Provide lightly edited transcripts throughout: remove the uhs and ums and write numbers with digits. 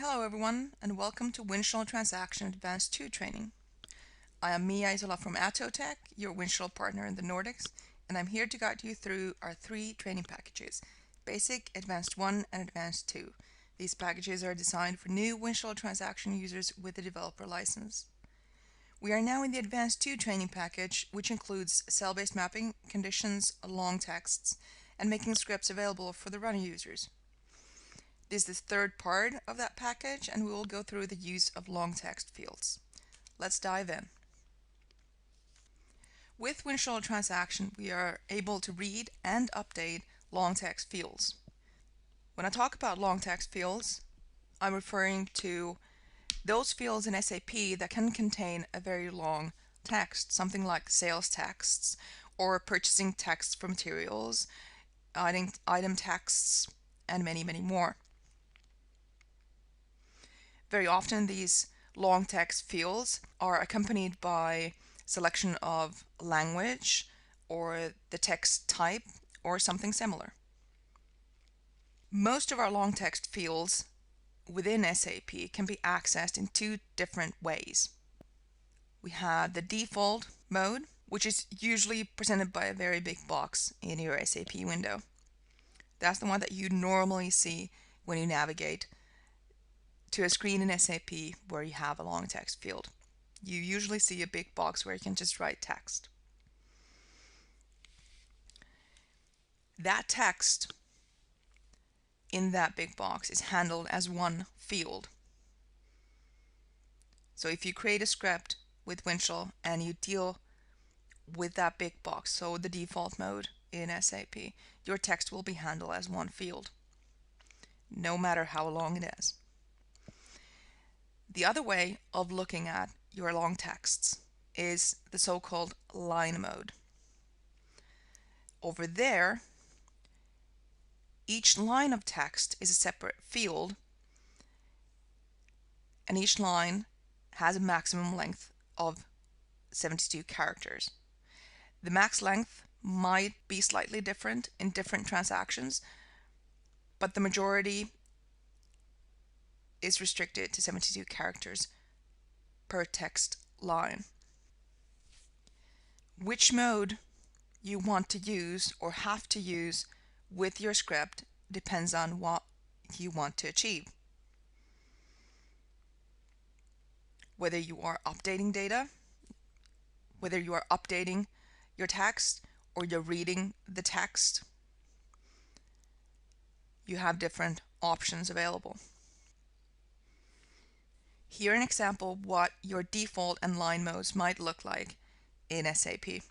Hello everyone, and welcome to Winshuttle Transaction Advanced 2 training. I am Miia from ADSOTECH, your Winshuttle partner in the Nordics, and I'm here to guide you through our 3 training packages: Basic, Advanced 1, and Advanced 2. These packages are designed for new Winshuttle transaction users with a developer license. We are now in the Advanced 2 training package, which includes cell-based mapping, conditions, long texts, and making scripts available for the runner users. This is the third part of that package, and we will go through the use of long text fields. Let's dive in. With Winshuttle Transaction, we are able to read and update long text fields. When I talk about long text fields, I'm referring to those fields in SAP that can contain a very long text, something like sales texts or purchasing text for materials, item texts, and many more. Very often these long text fields are accompanied by selection of language or the text type or something similar. Most of our long text fields within SAP can be accessed in 2 different ways. We have the default mode, which is usually presented by a very big box in your SAP window. That's the one that you normally see when you navigate to a screen in SAP where you have a long text field. You usually see a big box where you can just write text. That text in that big box is handled as one field. So if you create a script with Winshuttle and you deal with that big box, so the default mode in SAP, your text will be handled as one field, no matter how long it is. The other way of looking at your long texts is the so-called line mode. Over there, each line of text is a separate field, and each line has a maximum length of 72 characters. The max length might be slightly different in different transactions, but the majority is restricted to 72 characters per text line. Which mode you want to use or have to use with your script depends on what you want to achieve. Whether you are updating data, whether you are updating your text or you're reading the text, you have different options available. Here an example of what your default and line modes might look like in SAP.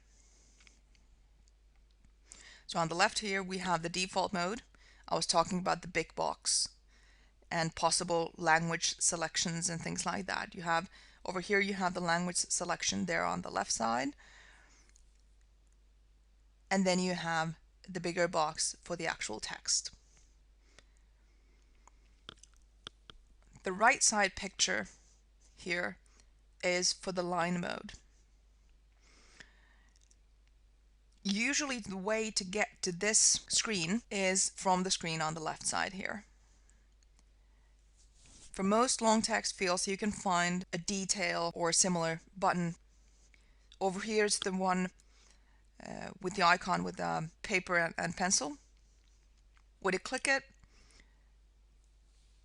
So on the left here we have the default mode. I was talking about the big box and possible language selections and things like that. You have over here, you have the language selection there on the left side, and then you have the bigger box for the actual text. The right side picture here is for the line mode. Usually the way to get to this screen is from the screen on the left side here. For most long text fields you can find a detail or similar button. Over here is the one with the icon with the paper and pencil. When you click it,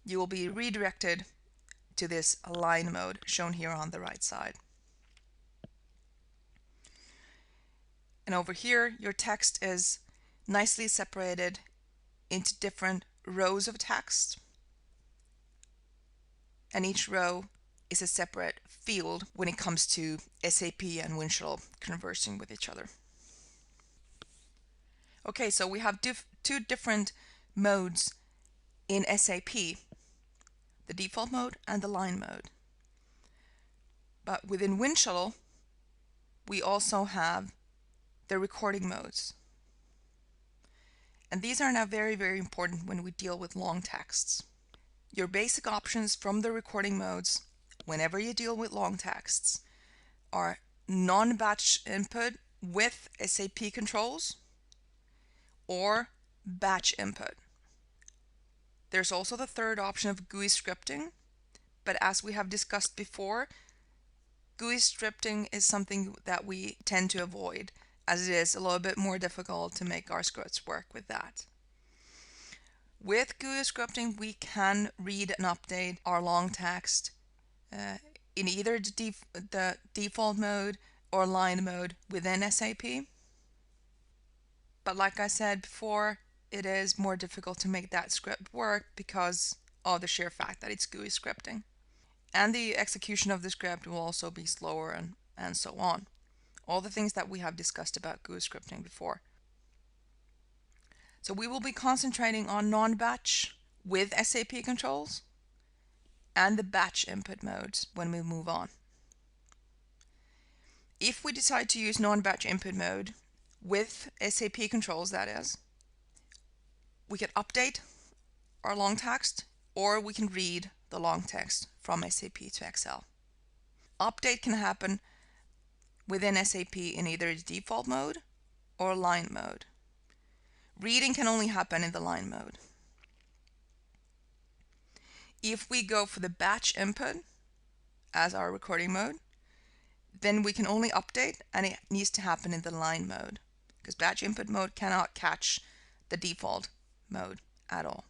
you will be redirected to this line mode shown here on the right side. And over here, your text is nicely separated into different rows of text, and each row is a separate field when it comes to SAP and Winshuttle conversing with each other. Okay, so we have 2 different modes in SAP, the default mode and the line mode. But within Winshuttle, we also have the recording modes. And these are now very important when we deal with long texts. Your basic options from the recording modes whenever you deal with long texts are non-batch input with SAP controls or batch input. There's also the third option of GUI scripting, but as we have discussed before, GUI scripting is something that we tend to avoid, as it is a little bit more difficult to make our scripts work with that. With GUI scripting, we can read and update our long text in either the default mode or line mode within SAP. But like I said before, it is more difficult to make that script work because of the sheer fact that it's GUI scripting. And the execution of the script will also be slower and so on. All the things that we have discussed about GUI scripting before. So we will be concentrating on non-batch with SAP controls and the batch input modes when we move on. If we decide to use non-batch input mode with SAP controls, that is, we can update our long text or we can read the long text from SAP to Excel. Update can happen within SAP in either the default mode or line mode. Reading can only happen in the line mode. If we go for the batch input as our recording mode, then we can only update and it needs to happen in the line mode because batch input mode cannot catch the default mode at all.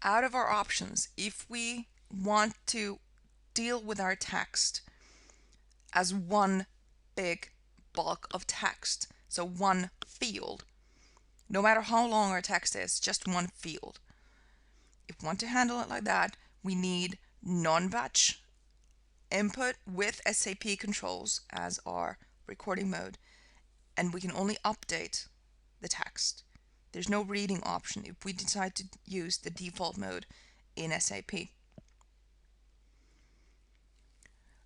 Out of our options, if we want to deal with our text as one big bulk of text, so one field, no matter how long our text is, just one field. If we want to handle it like that, we need non-batch input with SAP controls as our recording mode, and we can only update the text. There's no reading option if we decide to use the default mode in SAP.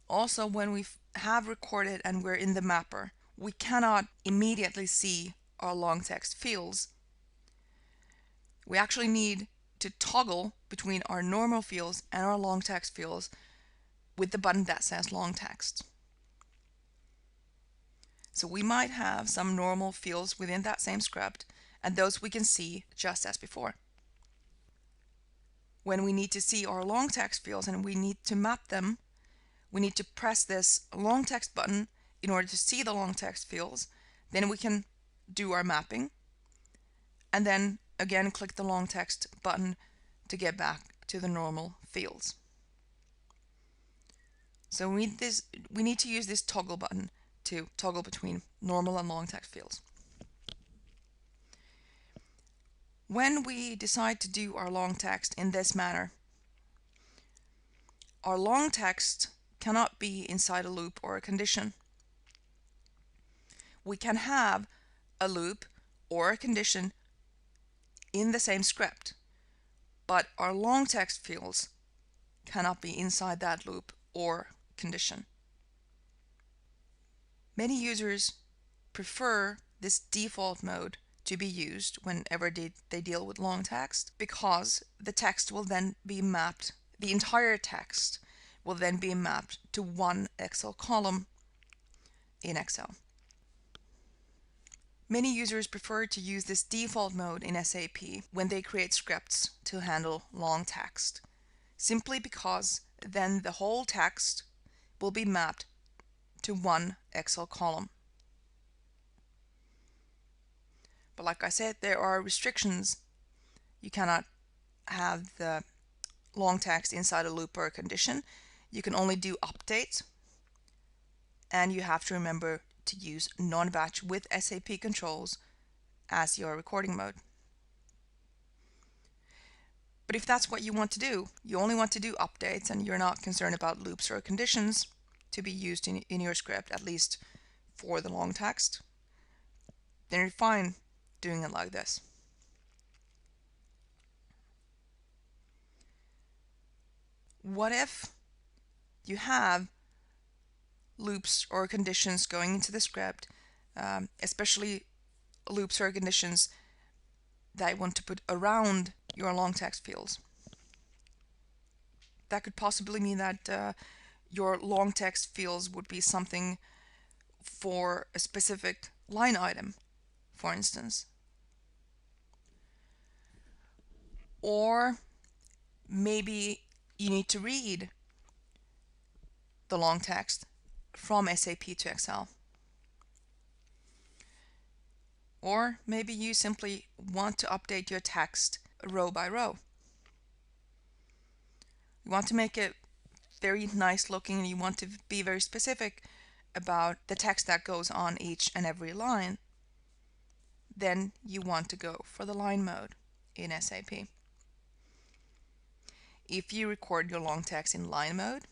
Also, when we have recorded and we're in the mapper, we cannot immediately see our long text fields. We actually need to toggle between our normal fields and our long text fields with the button that says long text. So we might have some normal fields within that same script, and those we can see just as before. When we need to see our long text fields and we need to map them, we need to press this long text button in order to see the long text fields. Then we can do our mapping, and then again click the long text button to get back to the normal fields. So we need to use this toggle button to toggle between normal and long text fields. When we decide to do our long text in this manner, our long text cannot be inside a loop or a condition. We can have a loop or a condition in the same script, but our long text fields cannot be inside that loop or condition. Many users prefer this default mode to be used whenever they deal with long text, because the text will then be mapped, the entire text will then be mapped to one Excel column in Excel. Many users prefer to use this default mode in SAP when they create scripts to handle long text, simply because then the whole text will be mapped to one Excel column. But like I said, there are restrictions. You cannot have the long text inside a loop or a condition. You can only do updates, and you have to remember to use non-batch with SAP controls as your recording mode. But if that's what you want to do, you only want to do updates and you're not concerned about loops or conditions to be used in your script, at least for the long text, then you're fine doing it like this. What if you have loops or conditions going into the script, especially loops or conditions that you want to put around your long text fields? That could possibly mean that your long text fields would be something for a specific line item, for instance. Or maybe you need to read the long text from SAP to Excel. Or maybe you simply want to update your text row by row. You want to make it very nice looking, and you want to be very specific about the text that goes on each and every line. Then you want to go for the line mode in SAP. If you record your long text in line mode,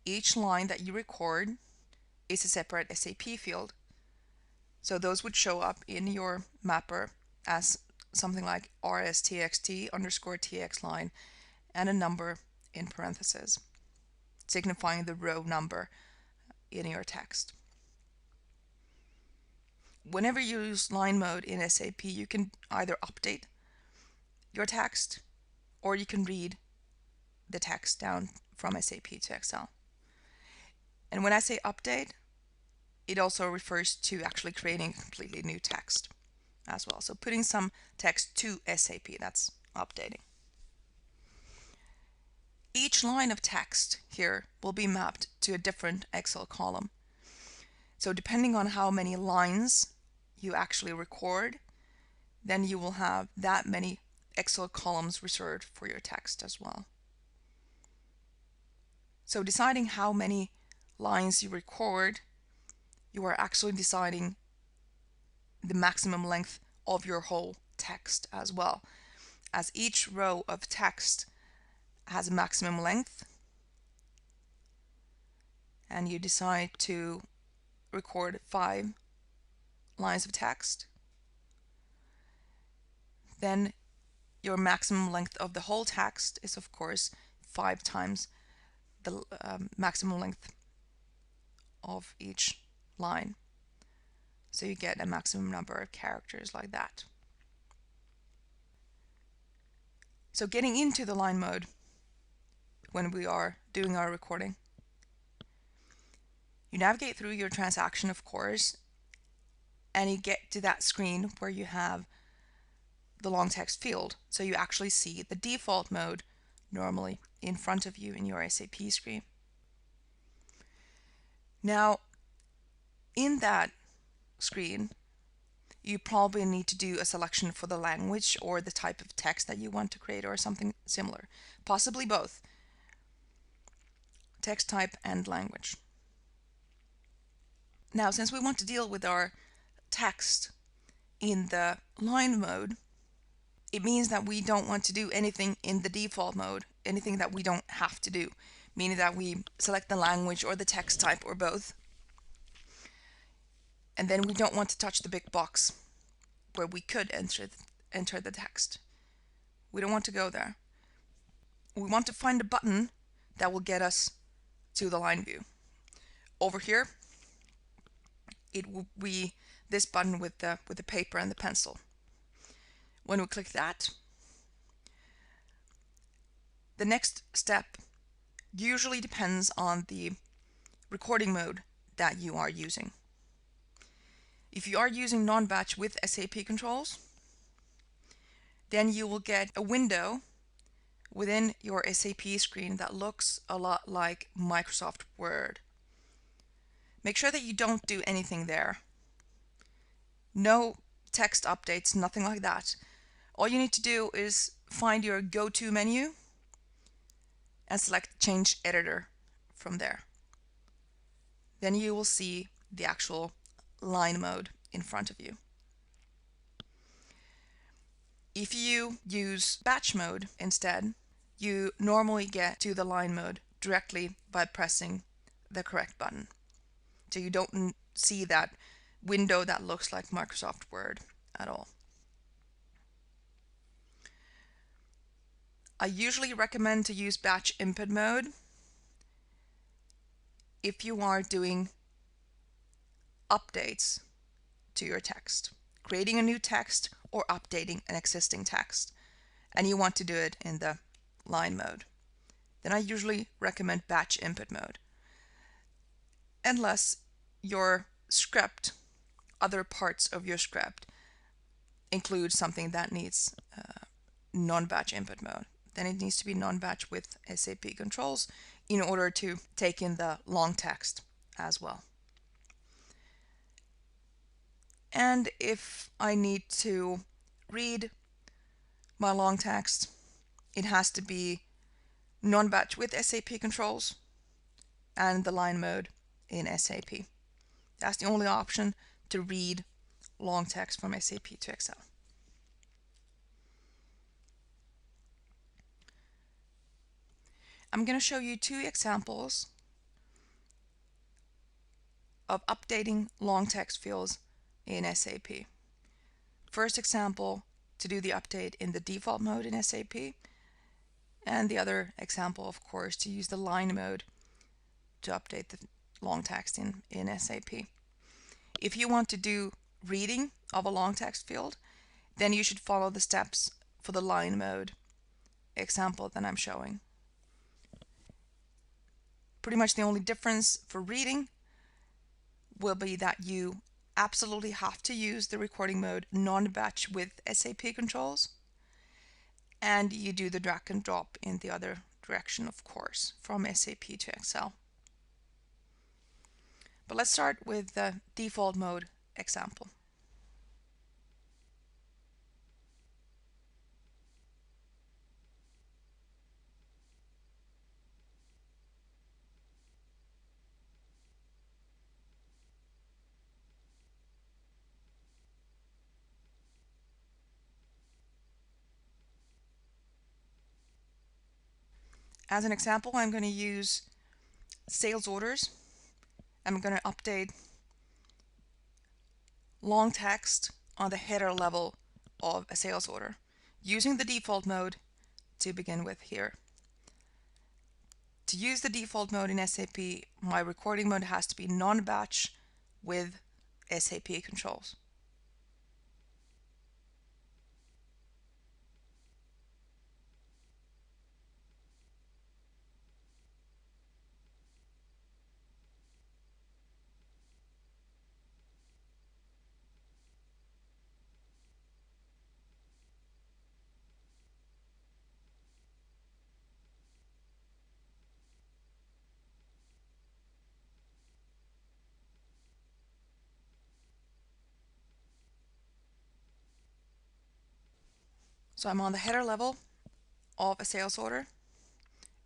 each line that you record is a separate SAP field. So those would show up in your mapper as something like rstxt_tx line and a number in parentheses, signifying the row number in your text. Whenever you use line mode in SAP, you can either update your text or you can read the text down from SAP to Excel. And when I say update, it also refers to actually creating completely new text as well. So putting some text to SAP, that's updating. Each line of text here will be mapped to a different Excel column. So depending on how many lines you actually record, then you will have that many Excel columns reserved for your text as well. So deciding how many lines you record, you are actually deciding the maximum length of your whole text as well, as each row of text has a maximum length, and you decide to record 5 lines of text, then your maximum length of the whole text is of course 5 times the maximum length of each line. So you get a maximum number of characters like that. So getting into the line mode when we are doing our recording, you navigate through your transaction, of course, and you get to that screen where you have the long text field. So you actually see the default mode normally in front of you in your SAP screen. Now, in that screen, you probably need to do a selection for the language or the type of text that you want to create, or something similar, possibly both, text type and language. Now, since we want to deal with our text in the line mode, it means that we don't want to do anything in the default mode, anything that we don't have to do, meaning that we select the language or the text type or both. And then we don't want to touch the big box where we could enter the text. We don't want to go there. We want to find a button that will get us to the line view. Over here, it will be this button with the paper and the pencil. When we click that, the next step usually depends on the recording mode that you are using. If you are using non-batch with SAP controls, then you will get a window within your SAP screen that looks a lot like Microsoft Word. Make sure that you don't do anything there. No text updates, nothing like that. All you need to do is find your go-to menu and select Change Editor from there. Then you will see the actual line mode in front of you. If you use batch mode instead, you normally get to the line mode directly by pressing the correct button. So you don't see that window that looks like Microsoft Word at all. I usually recommend to use batch input mode if you are doing updates to your text, creating a new text or updating an existing text, and you want to do it in the line mode. Then I usually recommend batch input mode, unless your script, other parts of your script, include something that needs non-batch input mode. Then it needs to be non-batch with SAP controls in order to take in the long text as well. And if I need to read my long text, it has to be non-batch with SAP controls and the line mode in SAP. That's the only option to read long text from SAP to Excel. I'm going to show you two examples of updating long text fields in SAP. First example, to do the update in the default mode in SAP, and the other example, of course, to use the line mode to update the long text in SAP. If you want to do reading of a long text field, then you should follow the steps for the line mode example that I'm showing. Pretty much the only difference for reading will be that you absolutely have to use the recording mode non-batch with SAP controls, and you do the drag and drop in the other direction, of course, from SAP to Excel. But let's start with the default mode example. As an example, I'm going to use sales orders. I'm going to update long text on the header level of a sales order using the default mode to begin with here. To use the default mode in SAP, my recording mode has to be non-batch with SAP controls. So I'm on the header level of a sales order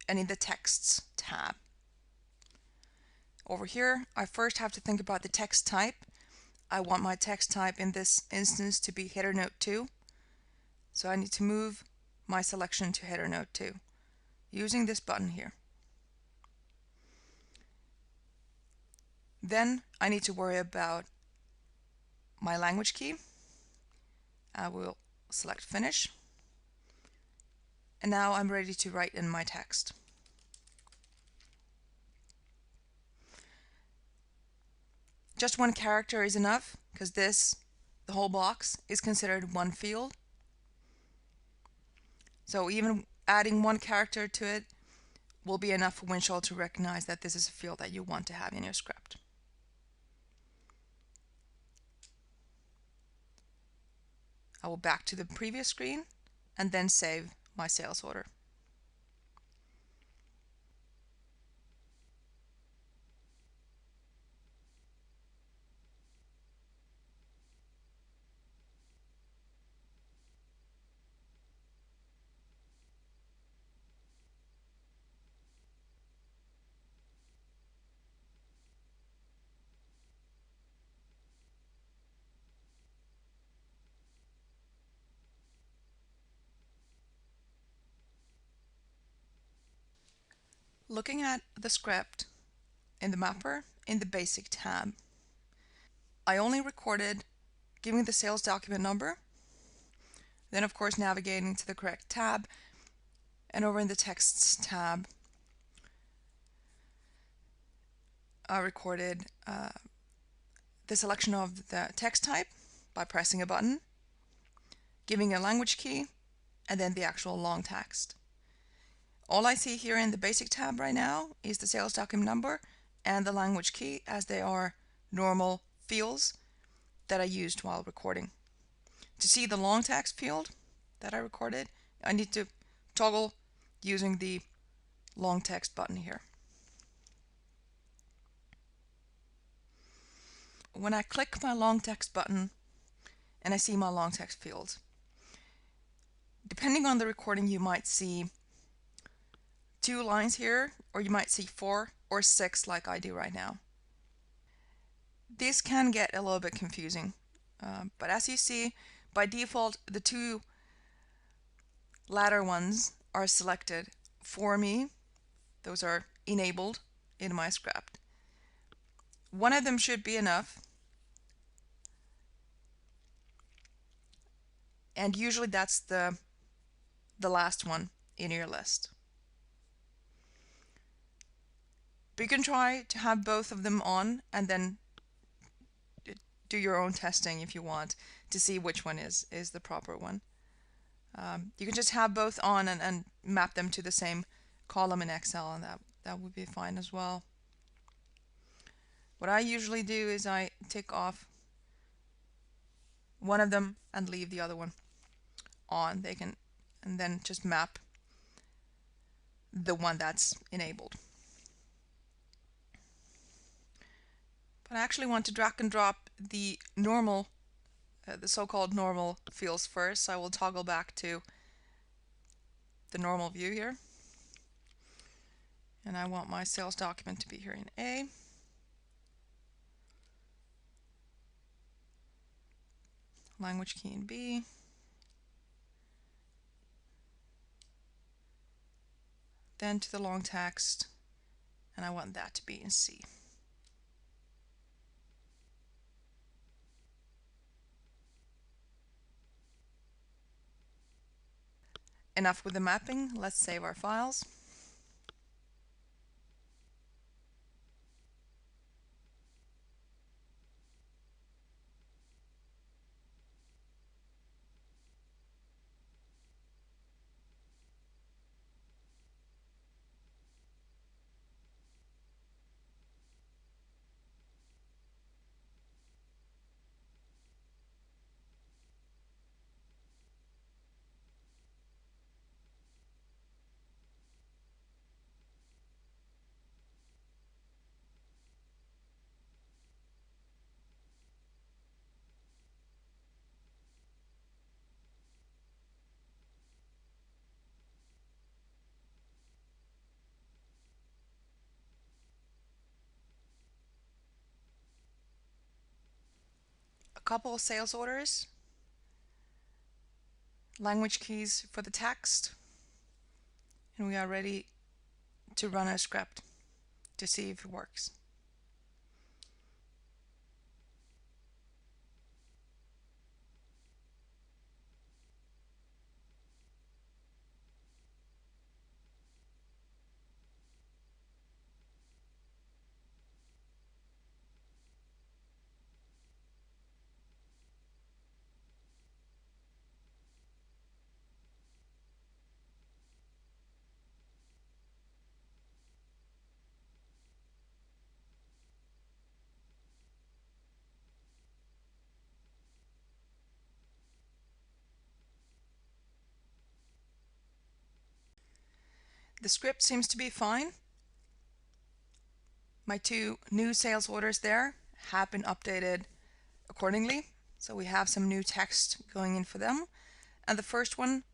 and in the texts tab. Over here, I first have to think about the text type. I want my text type in this instance to be header note 2. So I need to move my selection to header note 2 using this button here. Then I need to worry about my language key. I will select finish. And now I'm ready to write in my text. Just one character is enough because the whole box, is considered one field. So even adding one character to it will be enough for Winshuttle to recognize that this is a field that you want to have in your script. I will back to the previous screen and then save my sales order. Looking at the script in the mapper in the basic tab, I only recorded giving the sales document number, then of course navigating to the correct tab, and over in the texts tab I recorded the selection of the text type by pressing a button, giving a language key, and then the actual long text. All I see here in the basic tab right now is the sales document number and the language key, as they are normal fields that I used while recording. To see the long text field that I recorded, I need to toggle using the long text button here. When I click my long text button and I see my long text fields, depending on the recording, you might see 2 lines here, or you might see 4 or 6 like I do right now. This can get a little bit confusing, but as you see, by default, the 2 latter ones are selected for me. Those are enabled in my script. One of them should be enough, and usually that's the last one in your list. But you can try to have both of them on and then do your own testing if you want to see which one is the proper one. You can just have both on and map them to the same column in Excel, and that would be fine as well. What I usually do is I tick off one of them and leave the other one on. And then just map the one that's enabled. But I actually want to drag and drop the normal, the so-called normal fields first. So I will toggle back to the normal view here. And I want my sales document to be here in A. Language key in B. Then to the long text, and I want that to be in C. Enough with the mapping, let's save our files. A couple of sales orders, language keys for the text, and we are ready to run our script to see if it works. The script seems to be fine. My 2 new sales orders there have been updated accordingly. So we have some new text going in for them. And the first one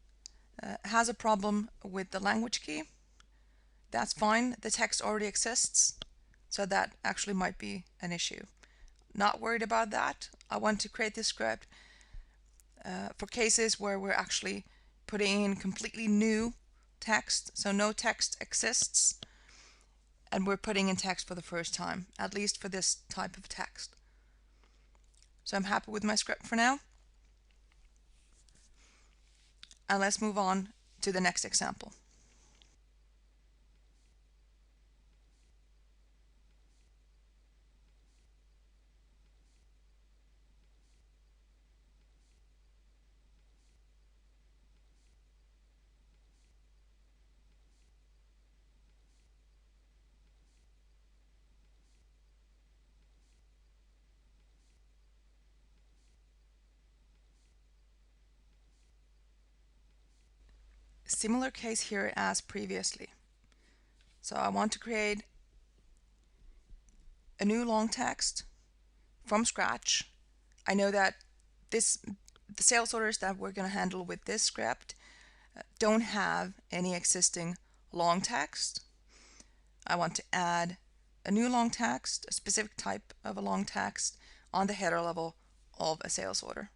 has a problem with the language key. That's fine. The text already exists. So that actually might be an issue. Not worried about that. I want to create this script for cases where we're actually putting in completely new text. So no text exists, and we're putting in text for the first time, at least for this type of text. So I'm happy with my script for now. And let's move on to the next example. Similar case here as previously. So I want to create a new long text from scratch. I know that the sales orders that we're going to handle with this script don't have any existing long text. I want to add a new long text, a specific type of a long text on the header level of a sales order.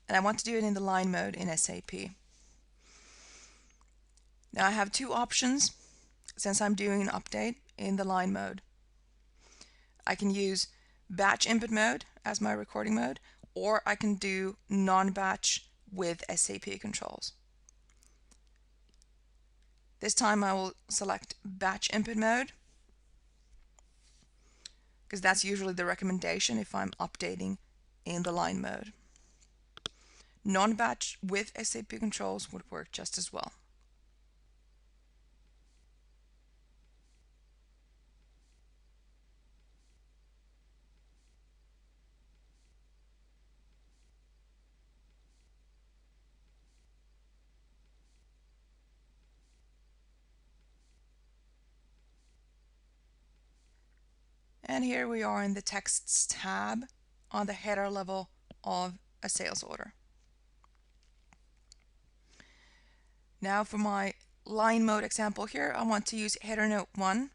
And I want to do it in the line mode in SAP. Now I have two options since I'm doing an update in the line mode. I can use batch input mode as my recording mode, or I can do non-batch with SAP controls. This time I will select batch input mode because that's usually the recommendation if I'm updating in the line mode. Non-batch with SAP controls would work just as well. And here we are in the Texts tab on the header level of a sales order. Now for my line mode example here, I want to use header note 1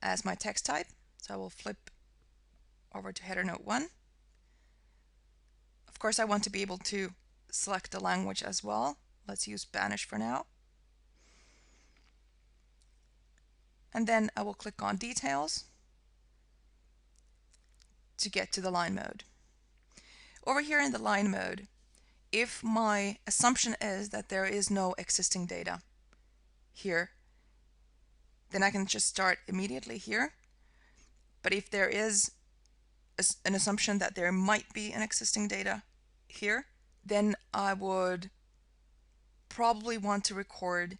as my text type. So I will flip over to header note 1. Of course, I want to be able to select the language as well. Let's use Spanish for now. And then I will click on Details to get to the line mode. Over here in the line mode, if my assumption is that there is no existing data here, then I can just start immediately here. But if there is an assumption that there might be an existing data here, then I would probably want to record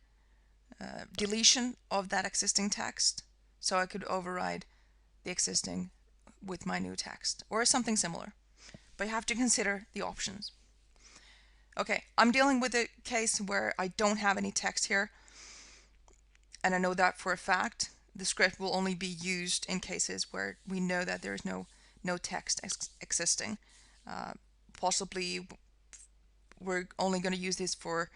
deletion of that existing text, so I could override the existing with my new text or something similar. But you have to consider the options. Okay, I'm dealing with a case where I don't have any text here, and I know that for a fact. The script will only be used in cases where we know that there is no text existing. Possibly we're only going to use this for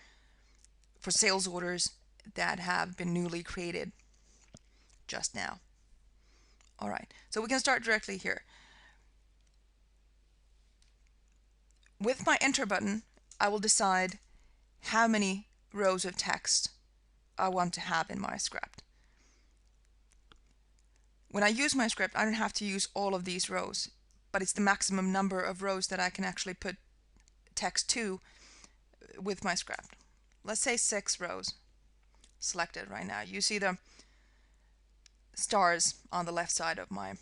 sales orders that have been newly created just now. All right, so we can start directly here. With my enter button, I will decide how many rows of text I want to have in my script. When I use my script, I don't have to use all of these rows, but it's the maximum number of rows that I can actually put text to with my script. Let's say 6 rows selected right now. You see the stars on the left side of my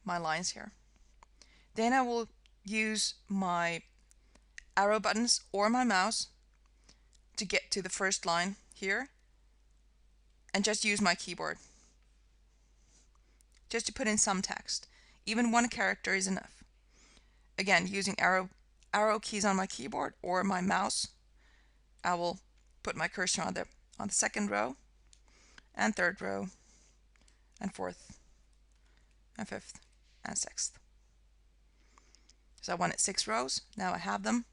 lines here. Then I will use my arrow buttons or my mouse to get to the first line here and just use my keyboard just to put in some text. Even one character is enough. Again, using arrow keys on my keyboard or my mouse, I will put my cursor on the second row and third row and fourth and fifth and sixth. So I wanted 6 rows. Now I have them.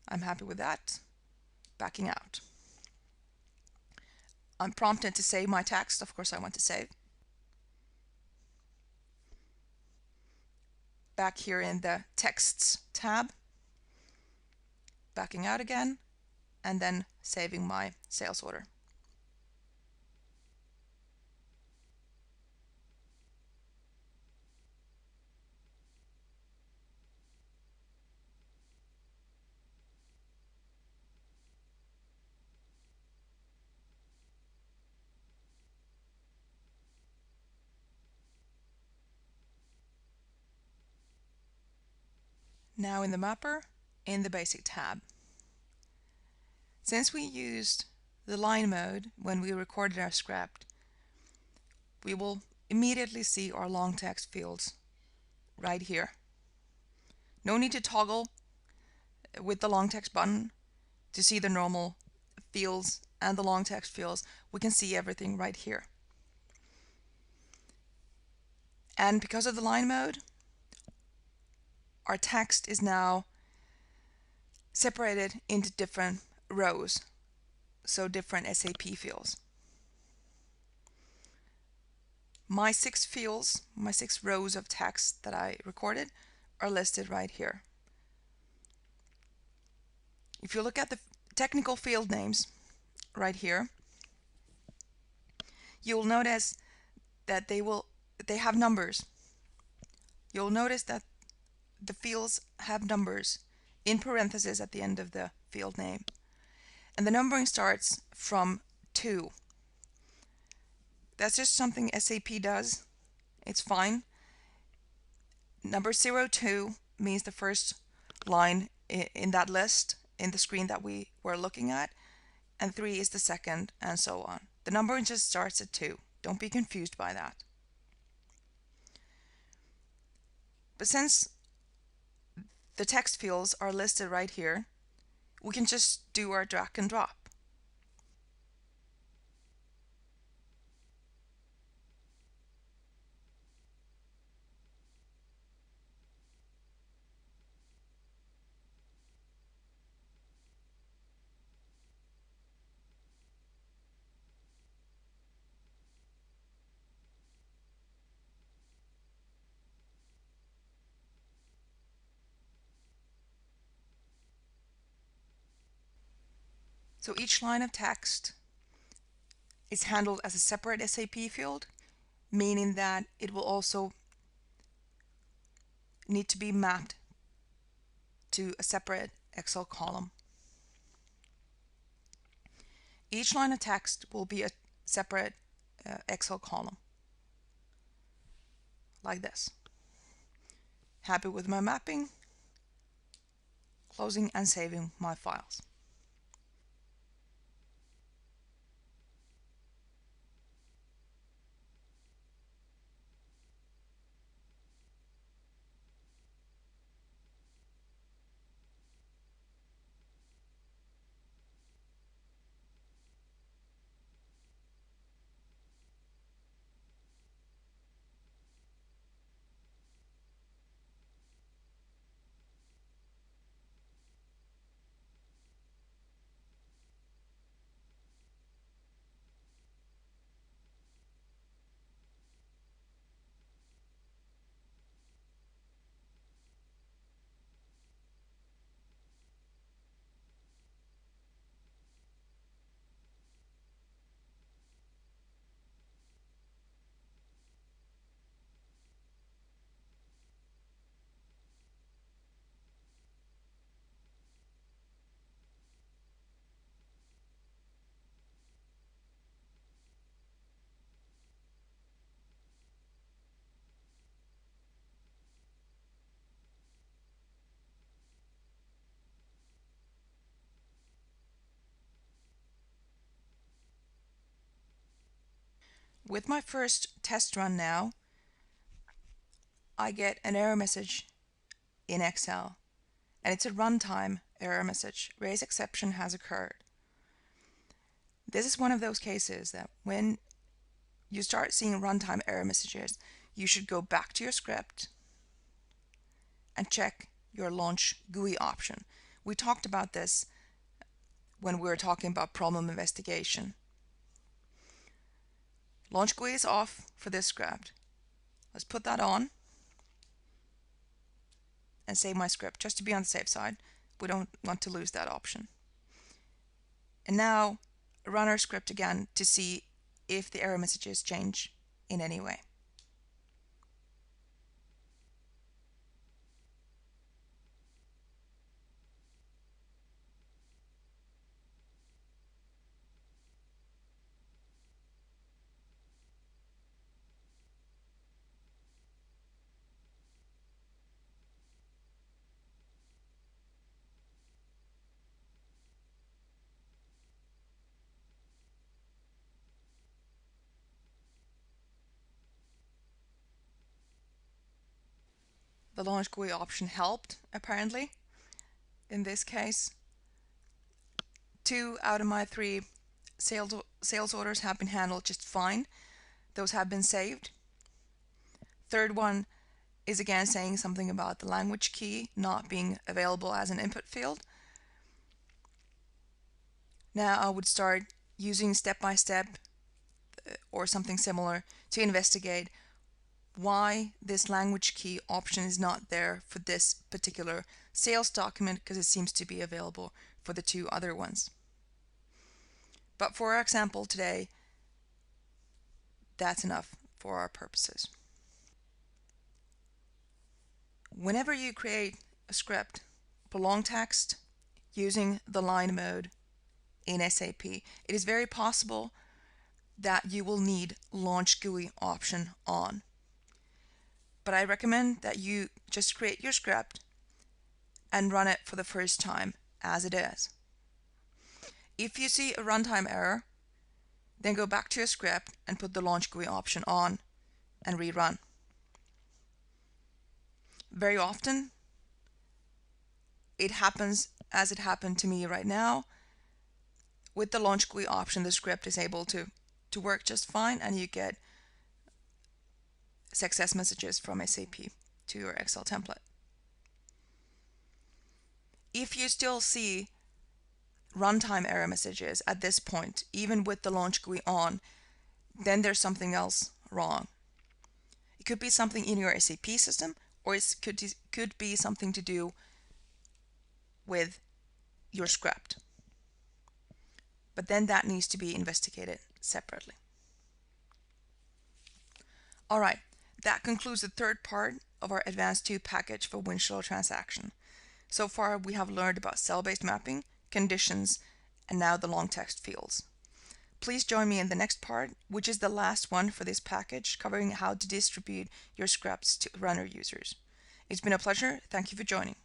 I'm happy with that. Backing out. I'm prompted to save my text. Of course I want to save. Back here in the Texts tab. Backing out again, and then saving my sales order. Now in the mapper, in the Basic tab. Since we used the line mode when we recorded our script, we will immediately see our long text fields right here. No need to toggle with the long text button to see the normal fields and the long text fields. We can see everything right here. And because of the line mode, our text is now separated into different rows, so different SAP fields. My 6 fields, my 6 rows of text that I recorded are listed right here. If you look at the technical field names right here, you'll notice that they have numbers. You'll notice that the fields have numbers in parentheses at the end of the field name. And the numbering starts from 2. That's just something SAP does. It's fine. Number 02 means the first line in that list in the screen that we were looking at, and 3 is the second, and so on. The numbering just starts at 2. Don't be confused by that. But since the text fields are listed right here, we can just do our drag and drop. So each line of text is handled as a separate SAP field, meaning that it will also need to be mapped to a separate Excel column. Each line of text will be a separate Excel column, like this. Happy with my mapping, closing and saving my files. With my first test run now, I get an error message in Excel, and it's a runtime error message. Raise exception has occurred. This is one of those cases that when you start seeing runtime error messages, you should go back to your script and check your launch GUI option. We talked about this when we were talking about problem investigation. Launch GUI is off for this script. Let's put that on and save my script just to be on the safe side. We don't want to lose that option. And now run our script again to see if the error messages change in any way. the launch GUI option helped, apparently. In this case, 2 out of my 3 sales orders have been handled just fine. Those have been saved. Third one is again saying something about the language key not being available as an input field. Now I would start using step-by-step or something similar to investigate why this language key option is not there for this particular sales document, because it seems to be available for the 2 other ones. But for our example today, that's enough for our purposes. Whenever you create a script for long text using the line mode in SAP, it is very possible that you will need launch GUI option on. But I recommend that you just create your script and run it for the first time as it is. If you see a runtime error, then go back to your script and put the launch GUI option on and rerun. Very often, it happens as it happened to me right now. With the launch GUI option, the script is able to work just fine, and you get success messages from SAP to your Excel template. If you still see runtime error messages at this point, even with the launch GUI on, then there's something else wrong. It could be something in your SAP system, or it could be something to do with your script. But then that needs to be investigated separately. All right, that concludes the third part of our Advanced 2 package for Winshuttle transaction. So far, we have learned about cell-based mapping, conditions, and now the long text fields. Please join me in the next part, which is the last one for this package, covering how to distribute your scripts to runner users. It's been a pleasure. Thank you for joining.